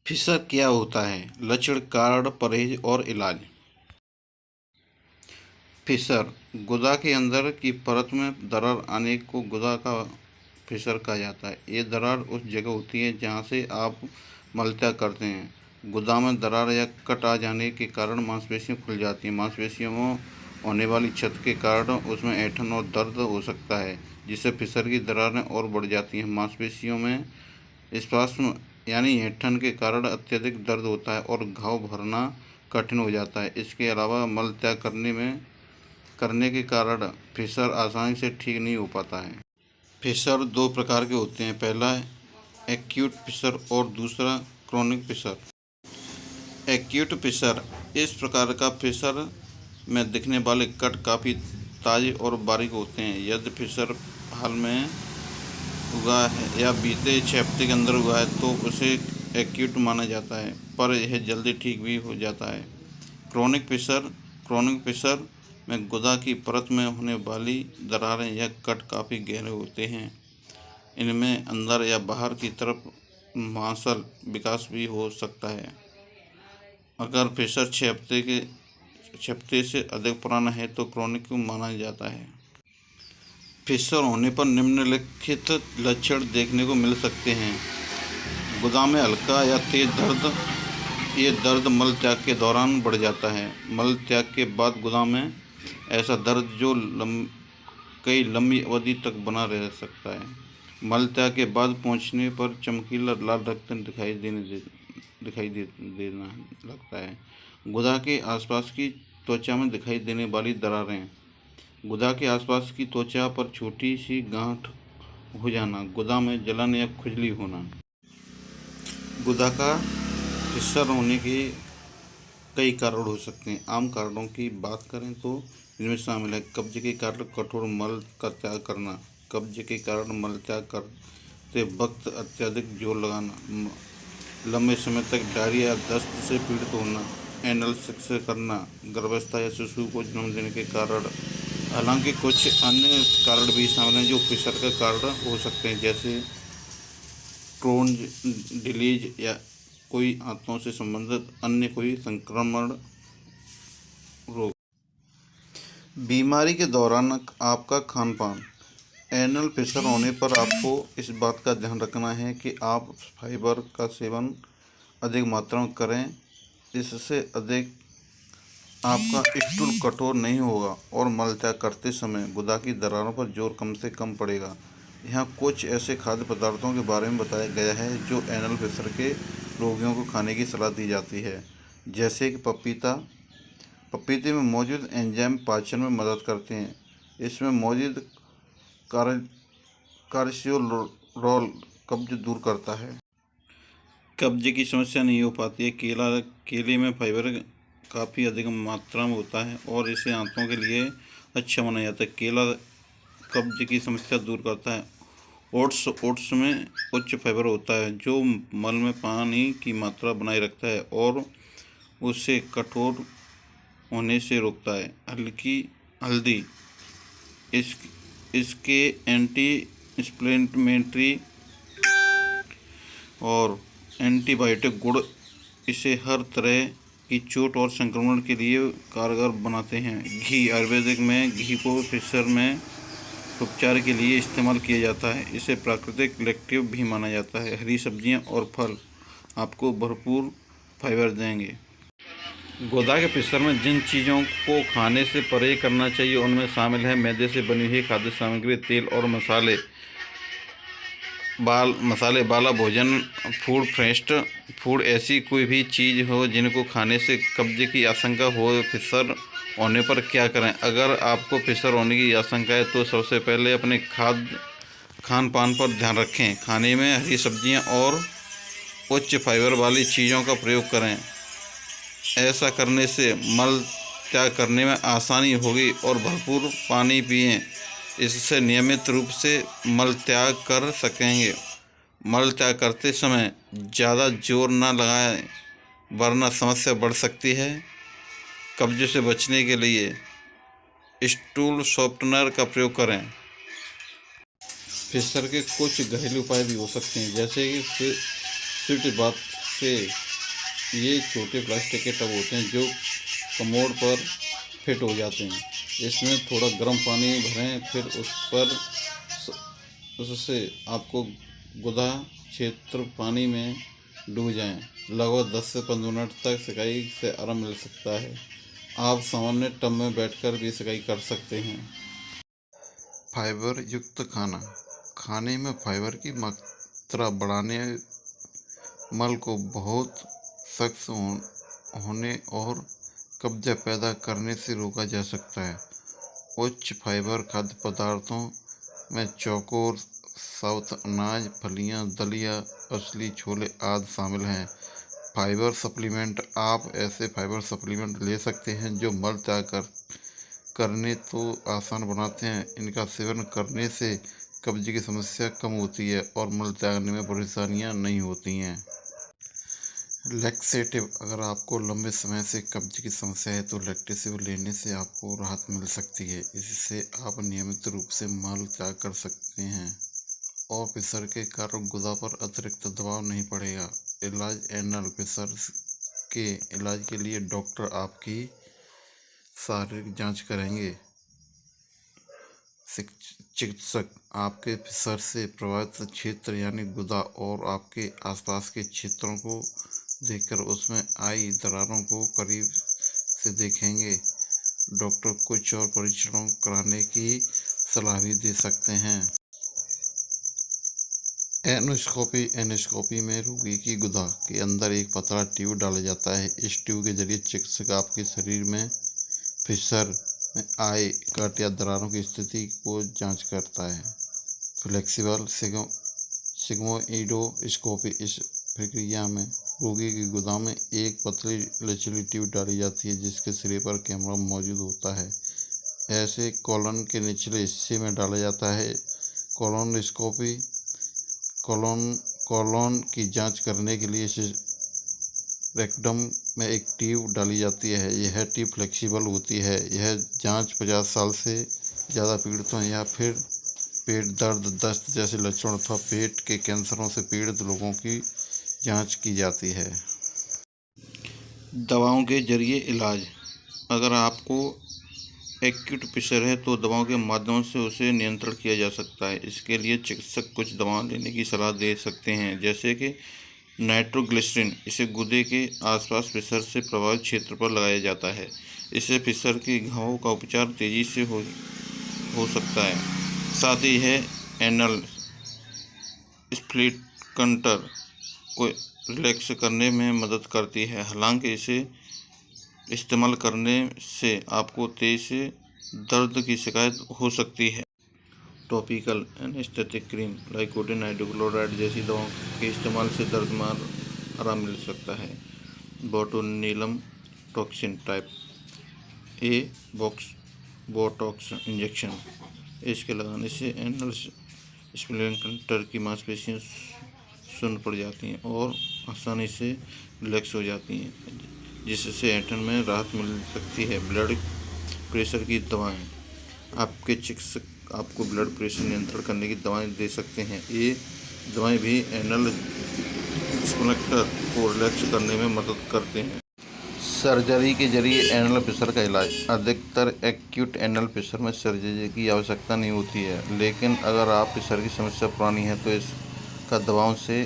Fisher क्या होता है? लक्षण, कारण, परहेज और इलाज। फिशर गुदा के अंदर की परत में दरार आने को गुदा का फिशर कहा जाता है। ये दरार उस जगह होती है जहाँ से आप मलत्याग करते हैं। गुदा में दरार या कट आ जाने के कारण मांसपेशियाँ खुल जाती हैं। मांसपेशियों में होने वाली क्षत के कारण उसमें ऐंठन और दर्द हो सकता है, जिससे फिशर की दरारें और बढ़ जाती हैं। मांसपेशियों में स्पास्म यानी ऐंठन के कारण अत्यधिक दर्द होता है और घाव भरना कठिन हो जाता है। इसके अलावा मल त्याग करने के कारण फिशर आसानी से ठीक नहीं हो पाता है। फिशर दो प्रकार के होते हैं, पहला एक्यूट फिशर और दूसरा क्रोनिक फिशर। एक्यूट फिशर इस प्रकार का फिशर में दिखने वाले कट काफ़ी ताजे और बारीक होते हैं। यदि फिशर हाल में हुआ है या बीते 6 हफ्ते के अंदर हुआ है तो उसे एक्यूट माना जाता है, पर यह जल्दी ठीक भी हो जाता है। क्रोनिक फिशर में गुदा की परत में होने वाली दरारें या कट काफ़ी गहरे होते हैं। इनमें अंदर या बाहर की तरफ मांसल विकास भी हो सकता है। अगर फिशर 6 हफ्ते से अधिक पुराना है तो क्रोनिक माना जाता है। फिशर होने पर निम्नलिखित लक्षण देखने को मिल सकते हैं। गुदा में हल्का या तेज दर्द। ये दर्द मल त्याग के दौरान बढ़ जाता है। मल त्याग के बाद गुदा में ऐसा दर्द जो कई लंबी अवधि तक बना रह सकता है। मल त्याग के बाद पहुंचने पर चमकीला लाल रक्त दिखाई देना लगता है। गुदा के आसपास की त्वचा में दिखाई देने वाली दरारें। गुदा के आसपास की त्वचा पर छोटी सी गांठ हो जाना। गुदा में जलन या खुजली होना। गुदा का फिशर होने के कई कारण हो सकते हैं। आम कारणों की बात करें तो इनमें शामिल है कब्ज के कारण कठोर मल का त्याग करना, कब्ज के कारण मल त्याग करते वक्त अत्यधिक जोर लगाना, लंबे समय तक डायरिया या दस्त से पीड़ित होना, एनल सेक्स करना, गर्भावस्था या शिशु को जन्म देने के कारण। हालांकि कुछ अन्य कारण भी शामिल हैं जो फिशर का कारण हो सकते हैं, जैसे क्रोन डिलीज या कोई आंतों से संबंधित अन्य कोई संक्रमण रोग। बीमारी के दौरान आपका खान पान। एनल फिशर होने पर आपको इस बात का ध्यान रखना है कि आप फाइबर का सेवन अधिक मात्रा में करें। इससे अधिक आपका स्टूल कठोर नहीं होगा और मल त्याग करते समय गुदा की दरारों पर जोर कम से कम पड़ेगा। यहाँ कुछ ऐसे खाद्य पदार्थों के बारे में बताया गया है जो एनल फिशर के रोगियों को खाने की सलाह दी जाती है, जैसे कि पपीता। पपीते में मौजूद एंजाइम पाचन में मदद करते हैं। इसमें मौजूद कार्सियोलोल कब्ज दूर करता है। कब्ज की समस्या नहीं हो पाती है। केले में फाइबर काफ़ी अधिक मात्रा में होता है और इसे आंतों के लिए अच्छा माना जाता है। केला कब्ज की समस्या दूर करता है। ओट्स में उच्च फाइबर होता है जो मल में पानी की मात्रा बनाए रखता है और उसे कठोर होने से रोकता है। हल्दी इसके एंटी इंफ्लेमेटरी और एंटीबायोटिक गुण इसे हर तरह की चोट और संक्रमण के लिए कारगर बनाते हैं। घी आयुर्वेदिक में घी को फिशर में उपचार के लिए इस्तेमाल किया जाता है। इसे प्राकृतिक लैक्टिव भी माना जाता है। हरी सब्जियां और फल आपको भरपूर फाइबर देंगे। गुदा के फिशर में जिन चीज़ों को खाने से परहेज करना चाहिए उनमें शामिल है मैदे से बनी हुई खाद्य सामग्री, तेल और मसाले वाला भोजन, फूड प्रोसेस्ड फूड। ऐसी कोई भी चीज़ हो जिनको खाने से कब्ज की आशंका हो। फिशर होने पर क्या करें? अगर आपको फिशर होने की आशंका है तो सबसे पहले अपने खान पान पर ध्यान रखें। खाने में हरी सब्जियां और उच्च फाइबर वाली चीज़ों का प्रयोग करें। ऐसा करने से मल त्याग करने में आसानी होगी और भरपूर पानी पिएं। इससे नियमित रूप से मल त्याग कर सकेंगे। मल त्याग करते समय ज़्यादा जोर न लगाएं वरना समस्या बढ़ सकती है। कब्ज से बचने के लिए स्टूल सॉफ्टनर का प्रयोग करें। फिशर के कुछ घरेलू उपाय भी हो सकते हैं, जैसे कि स्वीट बाथ से ये छोटे प्लास्टिक के टब होते हैं जो कमोड पर फिट हो जाते हैं। इसमें थोड़ा गर्म पानी भरें, फिर उससे आपको गुदा क्षेत्र पानी में डूब जाएं। लगभग 10 से 15 मिनट तक सिकाई से आराम मिल सकता है। आप सामान्य टब में बैठकर भी सिकाई कर सकते हैं। फाइबर युक्त खाना। खाने में फाइबर की मात्रा बढ़ाने मल को बहुत सख्त होने और कब्ज़ा पैदा करने से रोका जा सकता है। उच्च फाइबर खाद्य पदार्थों में चौकोर, साबुत अनाज, फलियां, दलिया, असली छोले आदि शामिल हैं। Fibre supplement. आप ऐसे फाइबर सप्लीमेंट ले सकते हैं जो मल त्याग करने तो आसान बनाते हैं। इनका सेवन करने से कब्ज की समस्या कम होती है और मल त्यागने में परेशानियां नहीं होती हैं। लैक्सेटिव। अगर आपको लंबे समय से कब्ज की समस्या है तो लैक्सेटिव लेने से आपको राहत मिल सकती है। इससे आप नियमित रूप से मल त्याग कर सकते हैं और प्रेशर के कारण गुदा पर अतिरिक्त दबाव नहीं पड़ेगा। इलाज। एनल प्रेशर के इलाज के लिए डॉक्टर आपकी शारीरिक जांच करेंगे। चिकित्सक आपके प्रेशर से प्रभावित क्षेत्र यानी गुदा और आपके आसपास के क्षेत्रों को देखकर उसमें आई दरारों को करीब से देखेंगे। डॉक्टर कुछ और परीक्षणों कराने की सलाह भी दे सकते हैं। एंडोस्कोपी। एंडोस्कोपी में रोगी की गुदा के अंदर एक पतला ट्यूब डाला जाता है। इस ट्यूब के जरिए चिकित्सक आपके शरीर में फिशर में आए कट या दरारों की स्थिति को जांच करता है। Flexible sigmoidoscopy. इस प्रक्रिया में रोगी की गुदा में एक पतली लचीली ट्यूब डाली जाती है जिसके सिरे पर कैमरा मौजूद होता है। ऐसे कॉलन के निचले हिस्से में डाला जाता है। कोलोनोस्कोपी। कॉलन की जांच करने के लिए रेक्टम में एक ट्यूब डाली जाती है। यह ट्यूब फ्लेक्सिबल होती है। यह जांच 50 साल से ज़्यादा पीड़ितों या फिर पेट दर्द, दस्त जैसे लक्षण अथवा पेट के कैंसरों से पीड़ित लोगों की जांच की जाती है। दवाओं के जरिए इलाज। अगर आपको एक्यूट प्रेशर है तो दवाओं के माध्यम से उसे नियंत्रण किया जा सकता है। इसके लिए चिकित्सक कुछ दवाएं लेने की सलाह दे सकते हैं, जैसे कि नाइट्रोग्लिसरीन। इसे गुदे के आसपास प्रेशर से प्रभावित क्षेत्र पर लगाया जाता है। इससे प्रेशर के घावों का उपचार तेजी से हो सकता है। साथ ही यह एनल स्प्लिंटर को रिलैक्स करने में मदद करती है। हालांकि इसे इस्तेमाल करने से आपको तेज से दर्द की शिकायत हो सकती है। टॉपिकल एनेस्थेटिक क्रीम लाइकोडिन, हाइड्रोक्लोराइड जैसी दवाओं के इस्तेमाल से दर्द में आराम मिल सकता है। Botulinum toxin type A Botox injection. इसके लगाने से एनल स्प्लिंटर की मांसपेशियां सुन्न पड़ जाती हैं और आसानी से रिलैक्स हो जाती हैं, जिससे ऐंठन में राहत मिल सकती है। ब्लड प्रेशर की दवाएं। आपके चिकित्सक आपको ब्लड प्रेशर नियंत्रण करने की दवाएं दे सकते हैं। ये दवाएं भी एनल स्प्लिंटर को रिलैक्स करने में मदद करते हैं। सर्जरी के जरिए एनल प्रेशर का इलाज। अधिकतर एक्यूट एनल प्रेशर में सर्जरी की आवश्यकता नहीं होती है, लेकिन अगर आप प्रेशर की समस्या पुरानी है तो इसका दवाओं से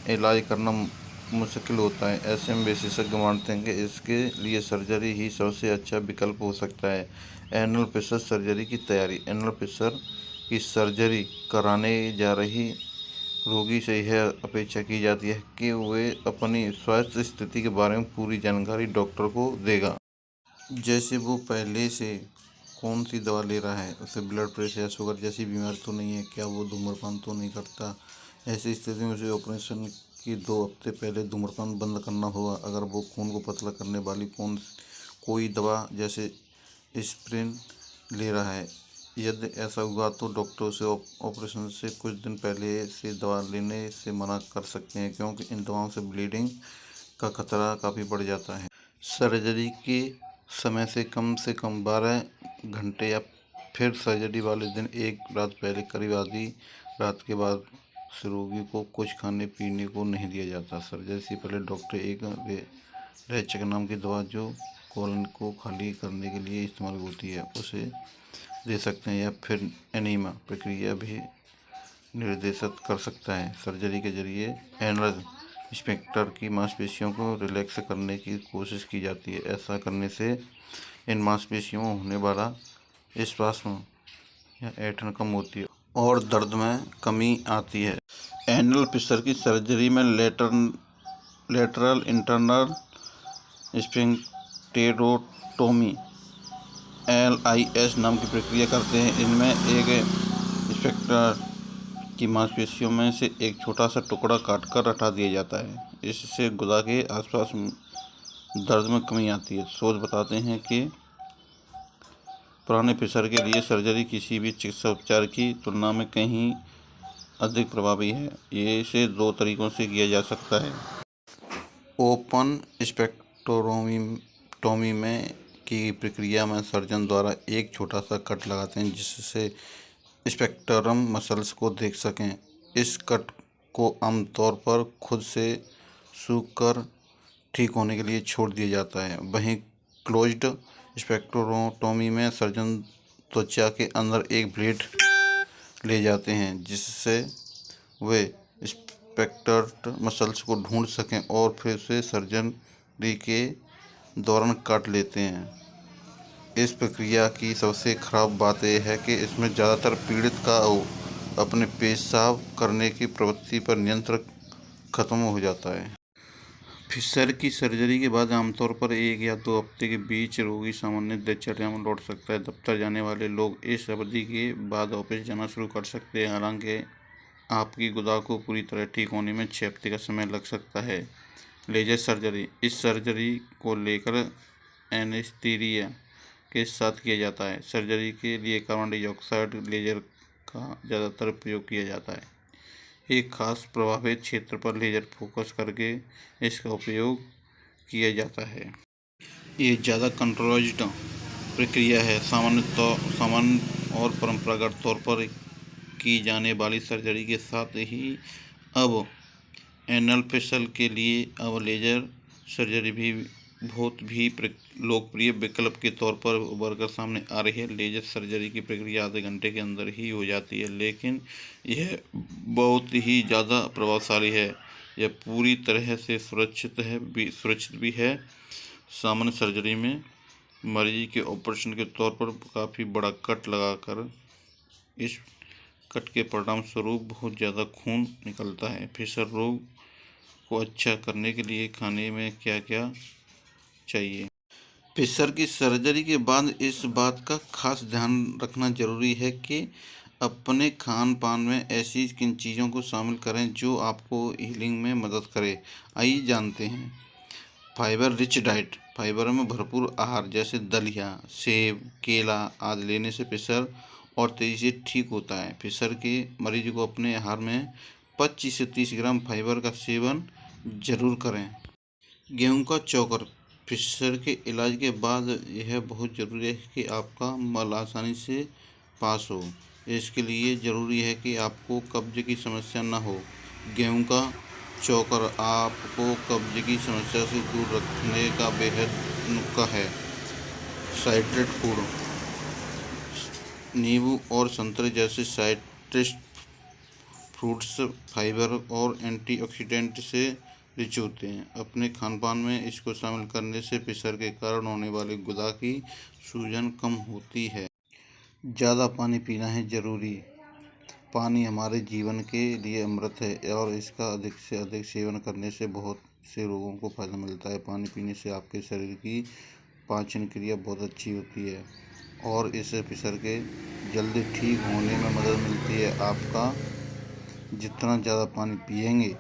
इलाज करना मुश्किल होता है। ऐसे में विशेषज्ञ मानते हैं कि इसके लिए सर्जरी ही सबसे अच्छा विकल्प हो सकता है। एनल प्रेशर सर्जरी की तैयारी। एनल प्रेशर की सर्जरी कराने जा रही रोगी से यह अपेक्षा की जाती है कि वे अपनी स्वास्थ्य स्थिति के बारे में पूरी जानकारी डॉक्टर को देगा, जैसे वो पहले से कौन सी दवा ले रहा है, उसे ब्लड प्रेशर या शुगर जैसी बीमारी तो नहीं है, क्या वो धूम्रपान तो नहीं करता। ऐसी स्थिति में उसे ऑपरेशन के 2 हफ्ते पहले धूम्रपान बंद करना होगा। अगर वो खून को पतला करने वाली कोई दवा जैसे एस्पिरिन ले रहा है, यदि ऐसा हुआ तो डॉक्टर उसे ऑपरेशन से कुछ दिन पहले से दवा लेने से मना कर सकते हैं, क्योंकि इन दवाओं से ब्लीडिंग का खतरा काफ़ी बढ़ जाता है। सर्जरी के समय से कम 12 घंटे या फिर सर्जरी वाले दिन एक रात पहले करीब आधी रात के बाद से रोगी को कुछ खाने पीने को नहीं दिया जाता। सर्जरी से पहले डॉक्टर एक रेचक नाम की दवा जो कोलन को खाली करने के लिए इस्तेमाल होती है उसे दे सकते हैं, या फिर एनीमा प्रक्रिया भी निर्देशित कर सकता है। सर्जरी के जरिए एनल स्फिंक्टर की मांसपेशियों को रिलैक्स करने की कोशिश की जाती है। ऐसा करने से इन मांसपेशियों में होने वाला स्पास्म या ऐंठन कम होती है और दर्द में कमी आती है। एनल फिशर की सर्जरी में लेटरल इंटरनल स्फिंक्टेरोटोमी LIS नाम की प्रक्रिया करते हैं। इनमें एक स्फिंक्टर की मांसपेशियों में से एक छोटा सा टुकड़ा काटकर हटा दिया जाता है। इससे गुदा के आसपास दर्द में कमी आती है। शोध बताते हैं कि पुराने फिशर के लिए सर्जरी किसी भी चिकित्सा उपचार की तुलना में कहीं अधिक प्रभावी है। ये इसे 2 तरीकों से किया जा सकता है। ओपन स्फिंक्टेरोटोमी में की प्रक्रिया में सर्जन द्वारा एक छोटा सा कट लगाते हैं जिससे स्फिंक्टरम मसल्स को देख सकें। इस कट को आमतौर पर खुद से सूखकर ठीक होने के लिए छोड़ दिया जाता है। वहीं क्लोज्ड स्फिंक्टेरोटोमी में सर्जन त्वचा के अंदर एक ब्लेड ले जाते हैं जिससे वे स्फिंक्टर मसल्स को ढूंढ सकें और फिर से सर्जरी के दौरान काट लेते हैं। इस प्रक्रिया की सबसे खराब बात यह है कि इसमें ज़्यादातर पीड़ित का अपने पेशाब करने की प्रवृत्ति पर नियंत्रण खत्म हो जाता है। फिशर की सर्जरी के बाद आमतौर पर 1 या 2 हफ्ते के बीच रोगी सामान्य दिनचर्या में लौट सकता है। दफ्तर जाने वाले लोग इस अवधि के बाद ऑफिस जाना शुरू कर सकते हैं। हालांकि आपकी गुदा को पूरी तरह ठीक होने में 6 हफ्ते का समय लग सकता है। लेजर सर्जरी, इस सर्जरी को लेकर एनेस्थीसिया के साथ किया जाता है। सर्जरी के लिए कार्बन डाइऑक्साइड लेजर का ज़्यादातर उपयोग किया जाता है। एक खास प्रभावित क्षेत्र पर लेजर फोकस करके इसका उपयोग किया जाता है। ये ज़्यादा कंट्रोल्ड प्रक्रिया है। सामान्य और परंपरागत तौर पर की जाने वाली सर्जरी के साथ ही अब एनल फिशर के लिए अब लेजर सर्जरी भी बहुत भी लोकप्रिय विकल्प के तौर पर उभर कर सामने आ रही है। लेजर सर्जरी की प्रक्रिया आधे घंटे के अंदर ही हो जाती है, लेकिन यह बहुत ही ज़्यादा प्रभावशाली है। यह पूरी तरह से सुरक्षित भी है। सामान्य सर्जरी में मरीज के ऑपरेशन के तौर पर काफ़ी बड़ा कट लगाकर इस कट के परिणाम स्वरूप बहुत ज़्यादा खून निकलता है। फिशर रोग को अच्छा करने के लिए खाने में क्या क्या चाहिए? फिशर की सर्जरी के बाद इस बात का खास ध्यान रखना जरूरी है कि अपने खान पान में ऐसी किन चीज़ों को शामिल करें जो आपको हीलिंग में मदद करे। आइए जानते हैं। फाइबर रिच डाइट, फाइबर में भरपूर आहार जैसे दलिया, सेब, केला आदि लेने से फिशर और तेज़ी से ठीक होता है। फिशर के मरीज को अपने आहार में 25 से 30 ग्राम फाइबर का सेवन जरूर करें। गेहूं का चोकर, फिशर के इलाज के बाद यह बहुत ज़रूरी है कि आपका मल आसानी से पास हो। इसके लिए ज़रूरी है कि आपको कब्ज की समस्या न हो। गेहूं का चोकर आपको कब्ज की समस्या से दूर रखने का बेहद नुस्खा है। साइट्रेट फूड, नींबू और संतरे जैसे साइट्रस फ्रूट्स फाइबर और एंटीऑक्सीडेंट से रिच होते हैं। अपने खानपान में इसको शामिल करने से फिशर के कारण होने वाली गुदा की सूजन कम होती है। ज़्यादा पानी पीना है ज़रूरी। पानी हमारे जीवन के लिए अमृत है और इसका अधिक से अधिक सेवन करने से बहुत से रोगों को फायदा मिलता है। पानी पीने से आपके शरीर की पाचन क्रिया बहुत अच्छी होती है और इससे फिशर के जल्दी ठीक होने में मदद मिलती है। आपका जितना ज़्यादा पानी पिएंगे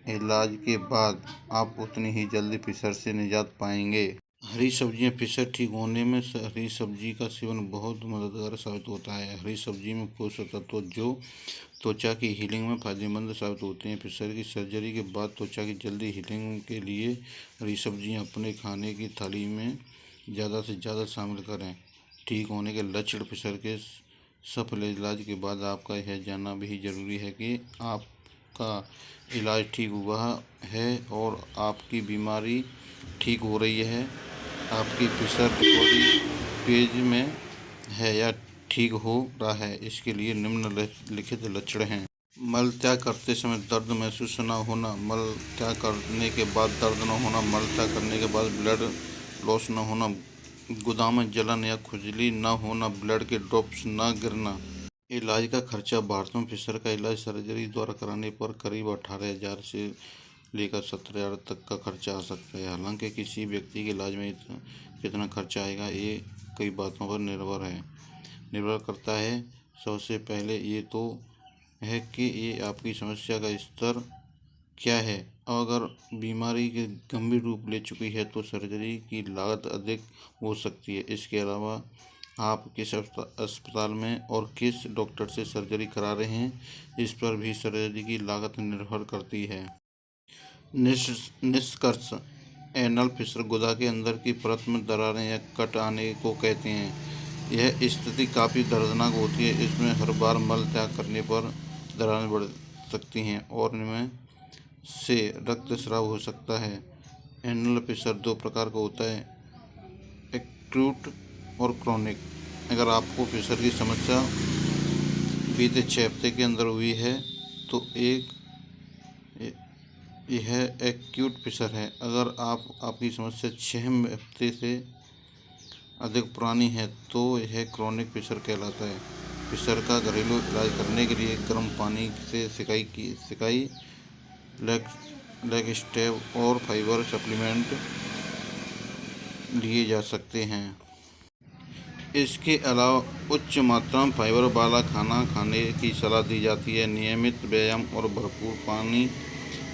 इलाज के बाद आप उतनी ही जल्दी फिशर से निजात पाएंगे। हरी सब्जियां, फिशर ठीक होने में हरी सब्जी का सेवन बहुत मददगार साबित होता है। हरी सब्जी में पोषक तत्व जो त्वचा की हीलिंग में फायदेमंद साबित होते हैं। फिशर की सर्जरी के बाद त्वचा की जल्दी हीलिंग के लिए हरी सब्जियां अपने खाने की थाली में ज़्यादा से ज़्यादा शामिल करें। ठीक होने के लक्षण, फिशर के सफल इलाज के बाद आपका यह जानना भी ज़रूरी है कि आपका इलाज ठीक हुआ है और आपकी बीमारी ठीक हो रही है, आपकी प्रेशर बॉडी पेज में है या ठीक हो रहा है। इसके लिए निम्नलिखित लक्षण हैं। मल त्याग करते समय दर्द महसूस न होना, मल त्याग करने के बाद दर्द न होना, मल त्याग करने के बाद ब्लड लॉस न होना, गुदा में जलन या खुजली न होना, ब्लड के ड्रॉप्स न गिरना। इलाज का खर्चा। भारत में फिशर का इलाज सर्जरी द्वारा कराने पर करीब 18,000 से लेकर 17,000 तक का खर्चा आ सकता है। हालांकि किसी व्यक्ति के इलाज में कितना खर्चा आएगा ये कई बातों पर निर्भर करता है। सबसे पहले ये तो है कि ये आपकी समस्या का स्तर क्या है। अगर बीमारी के गंभीर रूप ले चुकी है तो सर्जरी की लागत अधिक हो सकती है। इसके अलावा आप किस अस्पताल में और किस डॉक्टर से सर्जरी करा रहे हैं, इस पर भी सर्जरी की लागत निर्भर करती है। निष्कर्ष। एनल फिशर गुदा के अंदर की परत में दरारें या कट आने को कहते हैं। यह स्थिति काफ़ी दर्दनाक होती है। इसमें हर बार मल त्याग करने पर दरारें बढ़ सकती हैं और इनमें से रक्तस्राव हो सकता है। एनल फिशर 2 प्रकार का होता है, एक्यूट और क्रोनिक। अगर आपको फिशर की समस्या बीते 6 हफ्ते के अंदर हुई है तो यह एक्यूट फिशर है। अगर आपकी समस्या 6 हफ्ते से अधिक पुरानी है तो यह क्रोनिक फिशर कहलाता है। फिशर का घरेलू इलाज करने के लिए गर्म पानी से सिकाई, लैक्टेट और फाइबर सप्लीमेंट लिए जा सकते हैं। इसके अलावा उच्च मात्रा में फाइबर वाला खाना खाने की सलाह दी जाती है। नियमित व्यायाम और भरपूर पानी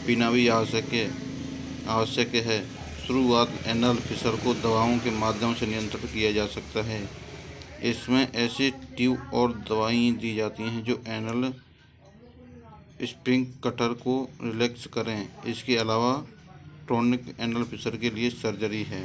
पीना भी आवश्यक है। शुरुआत एनल फिशर को दवाओं के माध्यम से नियंत्रित किया जा सकता है। इसमें ऐसे ट्यूब और दवाएं दी जाती हैं जो एनल स्प्रिंग कटर को रिलैक्स करें। इसके अलावा क्रोनिक एनल फिशर के लिए सर्जरी है।